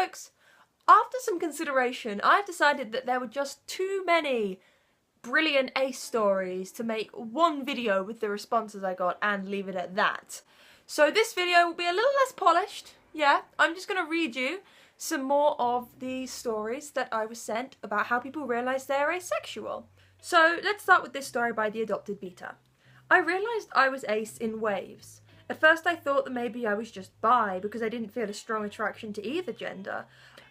folks, after some consideration, I've decided that there were just too many brilliant ace stories to make one video with the responses I got and leave it at that. So this video will be a little less polished. Yeah, I'm just going to read you some more of the stories that I was sent about how people realise they're asexual. So let's start with this story by the adopted beta. I realised I was ace in waves. At first I thought that maybe I was just bi because I didn't feel a strong attraction to either gender.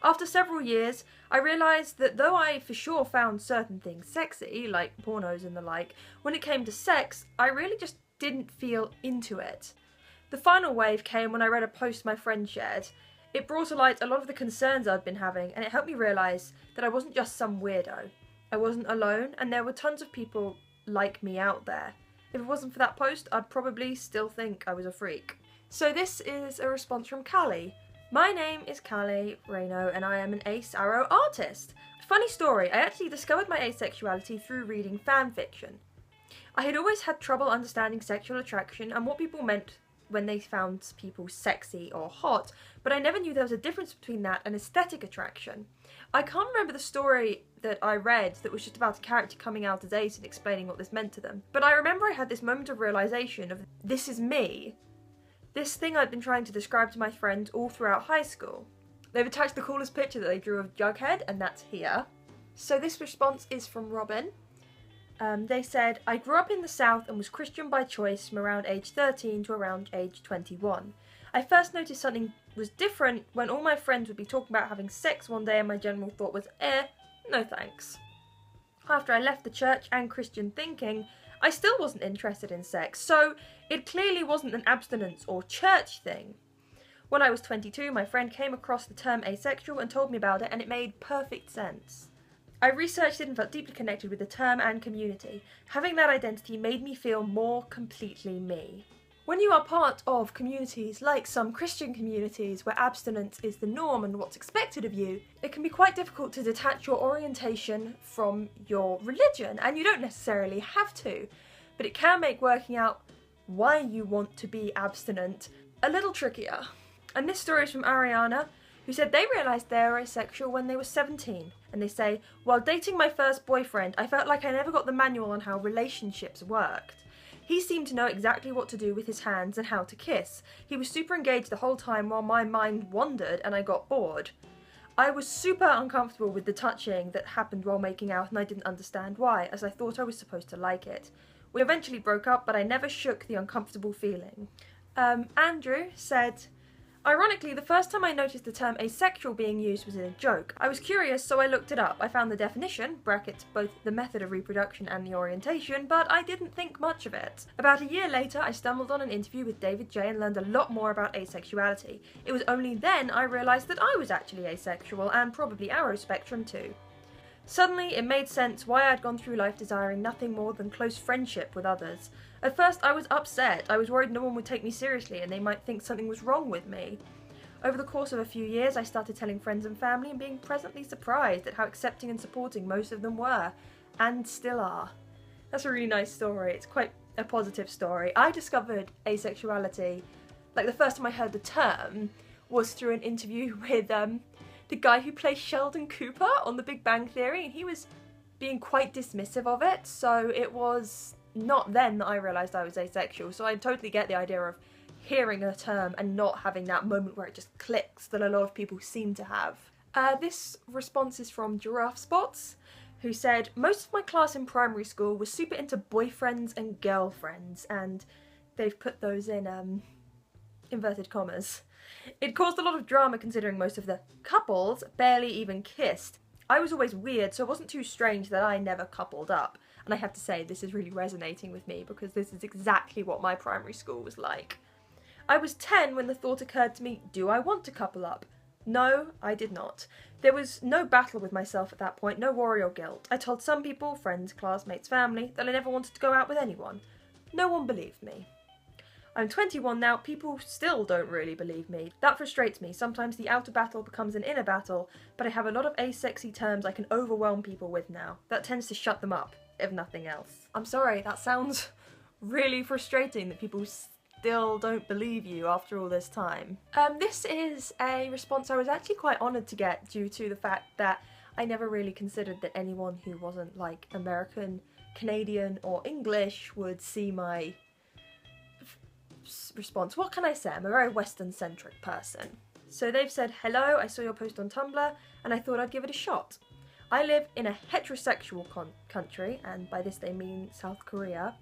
After several years, I realised that though I for sure found certain things sexy, like pornos and the like, when it came to sex, I really just didn't feel into it. The final wave came when I read a post my friend shared. It brought to light a lot of the concerns I'd been having, and it helped me realise that I wasn't just some weirdo. I wasn't alone, and there were tons of people like me out there. If it wasn't for that post, I'd probably still think I was a freak. So this is a response from Callie. My name is Callie Reno and I am an ace arrow artist. Funny story, I actually discovered my asexuality through reading fan fiction. I had always had trouble understanding sexual attraction and what people meant when they found people sexy or hot, but I never knew there was a difference between that and aesthetic attraction. I can't remember the story that I read that was just about a character coming out as ace and explaining what this meant to them, but I remember I had this moment of realisation of this is me. This thing I'd been trying to describe to my friends all throughout high school. They've attached the coolest picture that they drew of Jughead, and that's here. So this response is from Robin. They said, I grew up in the South and was Christian by choice from around age 13 to around age 21. I first noticed something was different when all my friends would be talking about having sex one day and my general thought was, no thanks. After I left the church and Christian thinking, I still wasn't interested in sex, so it clearly wasn't an abstinence or church thing. When I was 22, my friend came across the term asexual and told me about it, and it made perfect sense. I researched it and felt deeply connected with the term and community. Having that identity made me feel more completely me. When you are part of communities like some Christian communities where abstinence is the norm and what's expected of you, it can be quite difficult to detach your orientation from your religion, and you don't necessarily have to, but it can make working out why you want to be abstinent a little trickier. And this story is from Ariana, who said they realised they were asexual when they were 17. And they say, while dating my first boyfriend, I felt like I never got the manual on how relationships worked. He seemed to know exactly what to do with his hands and how to kiss. He was super engaged the whole time while my mind wandered and I got bored. I was super uncomfortable with the touching that happened while making out and I didn't understand why, as I thought I was supposed to like it. We eventually broke up, but I never shook the uncomfortable feeling. Andrew said, ironically, the first time I noticed the term asexual being used was in a joke. I was curious, so I looked it up. I found the definition, brackets, both the method of reproduction and the orientation, but I didn't think much of it. About a year later, I stumbled on an interview with David J and learned a lot more about asexuality. It was only then I realised that I was actually asexual, and probably arrow spectrum too. Suddenly, it made sense why I'd gone through life desiring nothing more than close friendship with others. At first, I was upset. I was worried no one would take me seriously and they might think something was wrong with me. Over the course of a few years, I started telling friends and family and being pleasantly surprised at how accepting and supporting most of them were, and still are. That's a really nice story. It's quite a positive story. I discovered asexuality, like the first time I heard the term, was through an interview with the guy who plays Sheldon Cooper on The Big Bang Theory, and he was being quite dismissive of it, so it was not then that I realised I was asexual, so I totally get the idea of hearing a term and not having that moment where it just clicks that a lot of people seem to have. This response is from Giraffe Spots, who said, most of my class in primary school was super into boyfriends and girlfriends, and they've put those in inverted commas. It caused a lot of drama considering most of the couples barely even kissed. I was always weird, so it wasn't too strange that I never coupled up. And I have to say, this is really resonating with me because this is exactly what my primary school was like. I was 10 when the thought occurred to me, do I want to couple up? No, I did not. There was no battle with myself at that point, no worry or guilt. I told some people, friends, classmates, family, that I never wanted to go out with anyone. No one believed me. I'm 21 now, people still don't really believe me. That frustrates me. Sometimes the outer battle becomes an inner battle, but I have a lot of asexy terms I can overwhelm people with now. That tends to shut them up, if nothing else. I'm sorry, that sounds really frustrating that people still don't believe you after all this time. This is a response I was actually quite honoured to get due to the fact that I never really considered that anyone who wasn't like American, Canadian or English would see my response. What can I say? I'm a very Western centric person. So they've said, hello, I saw your post on Tumblr and I thought I'd give it a shot. I live in a heterosexual country, and by this they mean South Korea.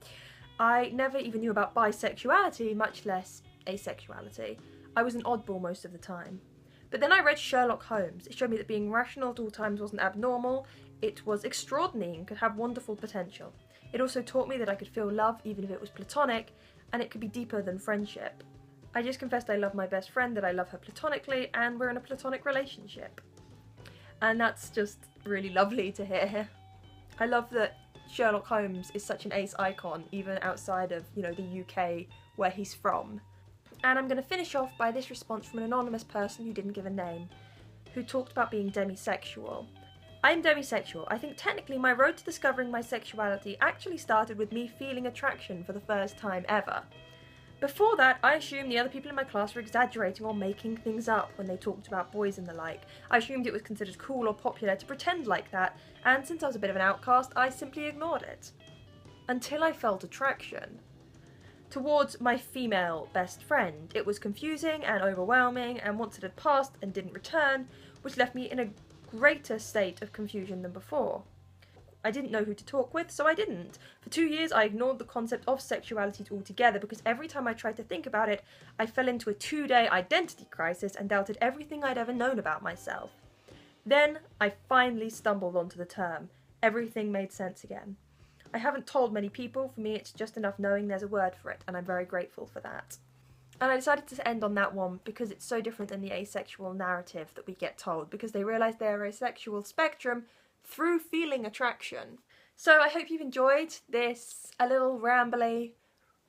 I never even knew about bisexuality, much less asexuality. I was an oddball most of the time. But then I read Sherlock Holmes. It showed me that being rational at all times wasn't abnormal, it was extraordinary and could have wonderful potential. It also taught me that I could feel love even if it was platonic, and it could be deeper than friendship. I just confessed I love my best friend, that I love her platonically, and we're in a platonic relationship. And that's just really lovely to hear. I love that Sherlock Holmes is such an ace icon, even outside of, you know, the UK where he's from. And I'm going to finish off by this response from an anonymous person who didn't give a name, who talked about being demisexual. I'm demisexual. I think technically my road to discovering my sexuality actually started with me feeling attraction for the first time ever. Before that, I assumed the other people in my class were exaggerating or making things up when they talked about boys and the like. I assumed it was considered cool or popular to pretend like that, and since I was a bit of an outcast, I simply ignored it. Until I felt attraction towards my female best friend. It was confusing and overwhelming, and once it had passed and didn't return, which left me in a greater state of confusion than before. I didn't know who to talk with, so I didn't. For 2 years I ignored the concept of sexuality altogether because every time I tried to think about it, I fell into a 2-day identity crisis and doubted everything I'd ever known about myself. Then I finally stumbled onto the term. Everything made sense again. I haven't told many people. For me it's just enough knowing there's a word for it, and I'm very grateful for that. And I decided to end on that one because it's so different than the asexual narrative that we get told, because they realise they're a sexual spectrum through feeling attraction. So I hope you've enjoyed this a little rambly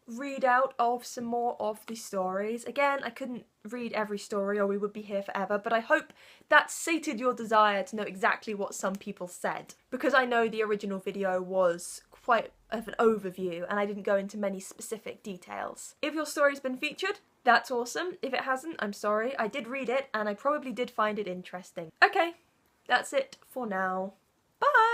readout of some more of the stories. Again, I couldn't read every story or we would be here forever, but I hope that sated your desire to know exactly what some people said, because I know the original video was quite of an overview and I didn't go into many specific details. If your story's been featured, that's awesome. If it hasn't, I'm sorry. I did read it and I probably did find it interesting. Okay, that's it for now. Bye!